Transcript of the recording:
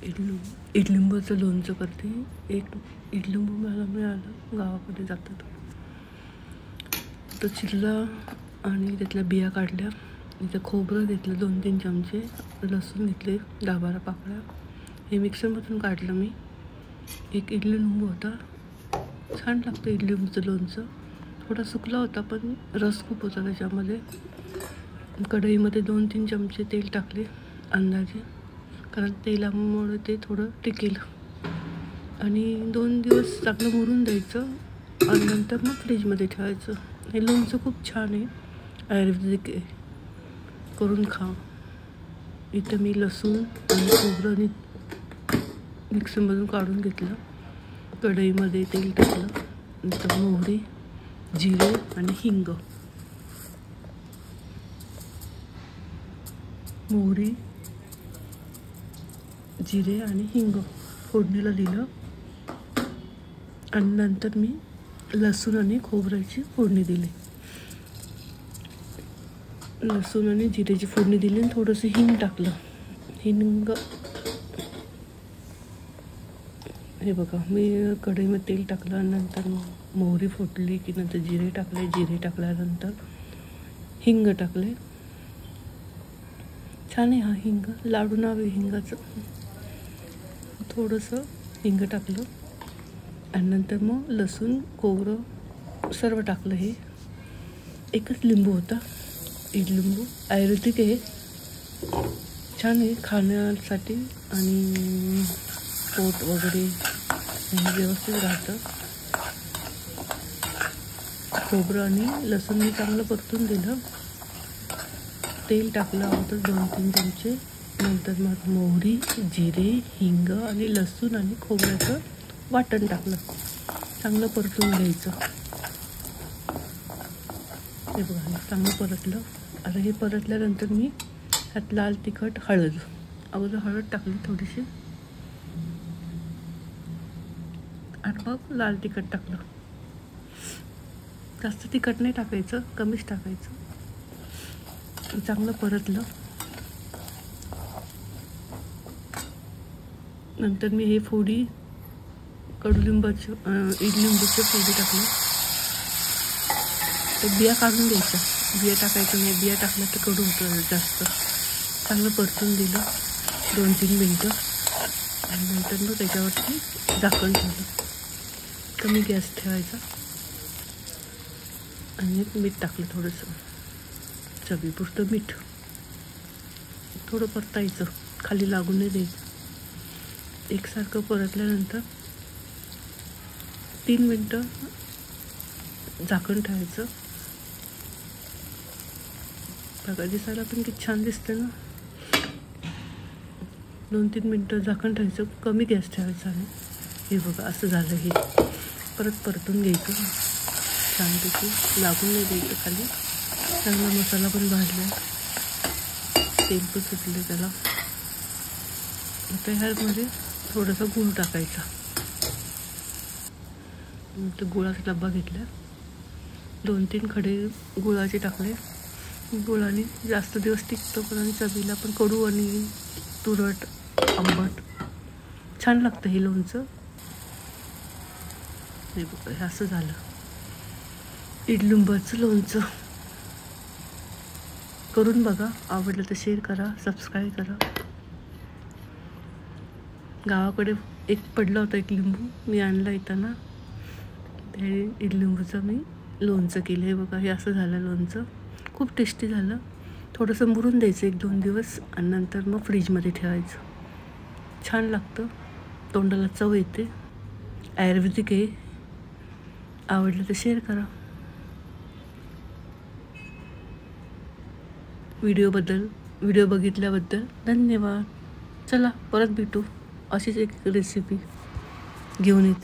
इडलिंबूचं लोणचं करते। एक इडलिंबू मला मिळालं गावाकडे जातात, तो चिरला आणि त्यातल्या बिया काढल्या। इथं खोबरं घेतलं 2-3 चमचे, लसूण घेतले 10-12 पाकळ्या, हे मिक्सरमधून काढलं मी। एक इडलिंबू होता, छान लागतं इडलिंबूचं लोणचं। थोडा सुकला होता पण रस खूप होता त्याच्यामध्ये। कढईमध्ये 2-3 चमचे तेल टाकले अंदाजे, कारण तेलामुळे ते थोडं टिकेल। आणि 2 दिवस चांगलं मुरून द्यायचं आणि नंतर मग फ्रीजमध्ये ठेवायचं। हे लोणचं खूप छान आहे, आयुर्वेदिक आहे, करून खा। इथं मी लसूण आणि खोबरं मिक्सरमधून काढून घेतलं। कढईमध्ये तेल टाकलं, नंतर मोहरी, जिरे आणि हिंग, मोहरी, जिरे आणि हिंग फोडणीला दिलं। आणि नंतर मी लसूण आणि खोबऱ्याची फोडणी दिली। लसूण आणि जिरेची फोडणी दिली आणि थोडंसं हिंग टाकलं। हिंग हे बघा, मी कढईमध्ये तेल टाकलं आणि नंतर मोहरी फोडली की नंतर जिरे टाकले, जिरे टाकल्यानंतर हिंग टाकले। छान आहे हा हिंग, लाडू नाव आहे हिंगाचं। थोडंसं हिंग टाकलं आणि नंतर मग लसूण, खोबरं सर्व टाकलं। हे एकच लिंबू होता, इडलिंबू, आयुर्वेदिक आहे, छान आहे खाण्यासाठी आणि पोट वगैरे व्यवस्थित राहतं। खोबरं आणि लसूण मी चांगलं परतून दिलं। तेल टाकलं अगोदर 2-3 चमचे, नंतर मग मोहरी, जिरे, हिंग आणि लसूण आणि खोबऱ्याचं वाटण टाकलं, चांगलं परतून घ्यायचं। हे बघा, हे चांगलं परतलं। आता हे परतल्यानंतर मी ह्यात लाल तिखट, हळद, अगोदर हळद टाकली थोडीशी आणि मग लाल तिखट टाकलं। जास्त तिखट नाही टाकायचं, कमीच टाकायचं। चांगलं परतलं, नंतर मी हे फोडी कडुलिंबाची इडलिंबूची फोडी टाकली। तर बिया काढून द्यायच्या, बिया टाकायचं नाही, बिया टाकलं तर कडू होतं जास्त। चांगलं परतून दिलं 2-3 मिनटं आणि नंतर मग त्याच्यावरती झाकण ठेवलं, कमी गॅस ठेवायचा आणि मीठ टाकलं थोडंसं, चवीपुरतं मीठ। थोडं परतायचं, खाली लागून नाही द्यायचं। एकसारखं परतल्यानंतर 3 मिनटं झाकण ठेवायचं। बघा, दिसायला पण किती छान दिसतं ना। 2-3 मिनटं झाकण ठेवायचं, कमी गॅस ठेवायचा आहे। हे बघा, असं झालं। हे परत परतून घ्यायचं छानपैकी, लागून नाही द्यायचं खाली। चांगला मसाला पण भाजला, तेल पण सुटले त्याला। आता ह्यामध्ये थोडासा गूळ टाकायचा। नंतर गुळाचा डब्बा घेतला, 2-3 खडे गुळाचे टाकले। गुळाने जास्त दिवस टिकतो पण आणि चवीला पण कडू आणि तुरट, आंबट छान लागतं हे लोणचं। हे बघा, हे असं झालं इडलिंबाचं लोणचं। करून बघा, आवडलं तर शेअर करा, सबस्क्राईब करा। गावाकडे एक पडला होता एक लिंबू, मी आणला येताना, ते इडलिंबूचं मी लोणचं केलं। हे बघा, हे असं झालं लोणचं, खूप टेस्टी झालं। थोडंसं मुरून द्यायचं 1-2 दिवस आणि नंतर मग फ्रीजमध्ये ठेवायचं, छान लागतं, तोंडाला चव येते, आयुर्वेदिक आहे। आवडलं तर शेअर करा। व्हिडिओ बघितल्याबद्दल धन्यवाद। चला परत भेटू, अशीच एक रेसिपी घेऊन येते।